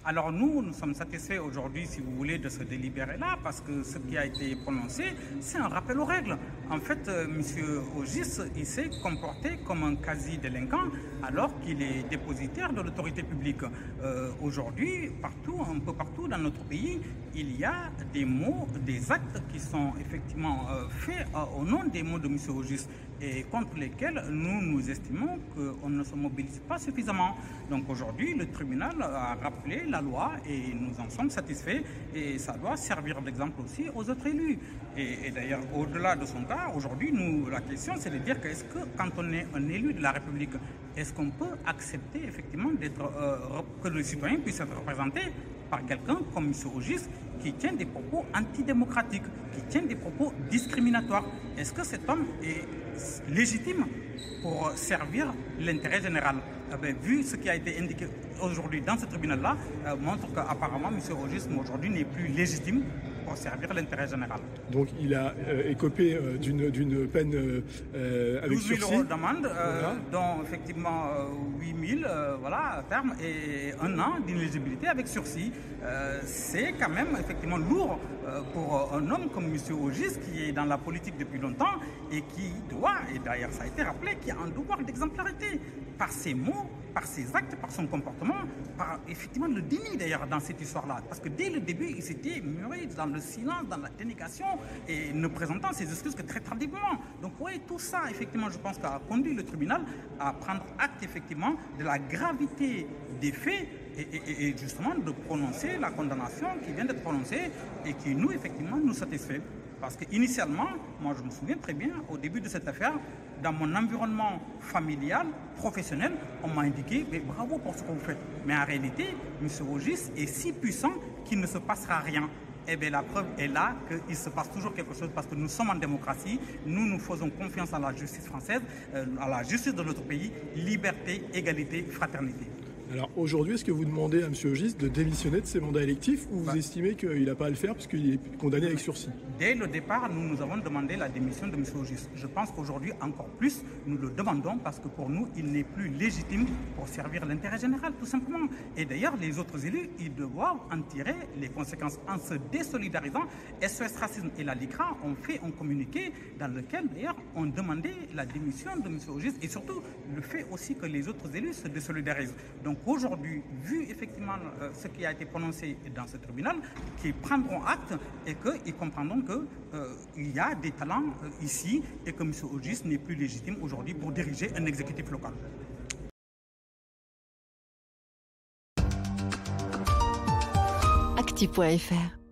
Alors nous sommes satisfaits aujourd'hui, si vous voulez, de ce délibéré-là, parce que ce qui a été prononcé, c'est un rappel aux règles. En fait, M. Ogis, il s'est comporté comme un quasi-délinquant alors qu'il est dépositaire de l'autorité publique. Aujourd'hui, un peu partout dans notre pays, il y a des mots, des actes qui sont effectivement faits au nom des mots de M. Ogis et contre lesquels nous estimons qu'on ne se mobilise pas suffisamment. Donc aujourd'hui, le tribunal a rappelé la loi et nous en sommes satisfaits et ça doit servir d'exemple aussi aux autres élus. Et d'ailleurs, au-delà de son cas, aujourd'hui, la question c'est de dire que est-ce que quand on est un élu de la République, est-ce qu'on peut accepter effectivement que le citoyen puisse être représenté par quelqu'un comme M. Ogis qui tient des propos antidémocratiques, qui tient des propos discriminatoires? Est-ce que cet homme est légitime pour servir l'intérêt général? Vu ce qui a été indiqué aujourd'hui dans ce tribunal-là, montre qu'apparemment M. Ogis aujourd'hui n'est plus légitime pour servir l'intérêt général. Donc il a écopé d'une peine avec 12 000 sursis. euros d'amende, voilà. Dont effectivement 8 000 voilà, à terme, et 1 an d'inéligibilité avec sursis. C'est quand même effectivement lourd pour un homme comme M. Ogis qui est dans la politique depuis longtemps et qui doit, et d'ailleurs ça a été rappelé, qui a un devoir d'exemplarité par ses mots, par ses actes, par son comportement, par effectivement le déni d'ailleurs dans cette histoire-là. Parce que dès le début, il s'était muré dans le silence, dans la dénégation et ne présentant ses excuses que très tardivement. Donc oui, tout ça, effectivement, je pense qu'a conduit le tribunal à prendre acte effectivement de la gravité des faits et justement de prononcer la condamnation qui vient d'être prononcée et qui nous, effectivement, nous satisfait. Parce qu'initialement, moi je me souviens très bien, au début de cette affaire, dans mon environnement familial, professionnel, on m'a indiqué « bravo pour ce que vous faites ». Mais en réalité, M. Ogis est si puissant qu'il ne se passera rien. Eh bien, la preuve est là qu'il se passe toujours quelque chose parce que nous sommes en démocratie, nous faisons confiance à la justice française, à la justice de notre pays, liberté, égalité, fraternité. Alors aujourd'hui, est-ce que vous demandez à M. Ogis de démissionner de ses mandats électifs ou vous estimez qu'il n'a pas à le faire puisqu'il est condamné avec sursis? Dès le départ, nous avons demandé la démission de M. Ogis. Je pense qu'aujourd'hui, encore plus, nous le demandons parce que pour nous, il n'est plus légitime pour servir l'intérêt général, tout simplement. Et d'ailleurs, les autres élus, ils doivent en tirer les conséquences en se désolidarisant. SOS Racisme et la LICRA ont fait un communiqué dans lequel, d'ailleurs, on demandait la démission de M. Ogis et surtout le fait aussi que les autres élus se désolidarisent. Donc aujourd'hui, vu effectivement ce qui a été prononcé dans ce tribunal, qu'ils prendront acte et qu'ils comprendront qu'il y a des talents ici et que M. Ogis n'est plus légitime aujourd'hui pour diriger un exécutif local. Actu.fr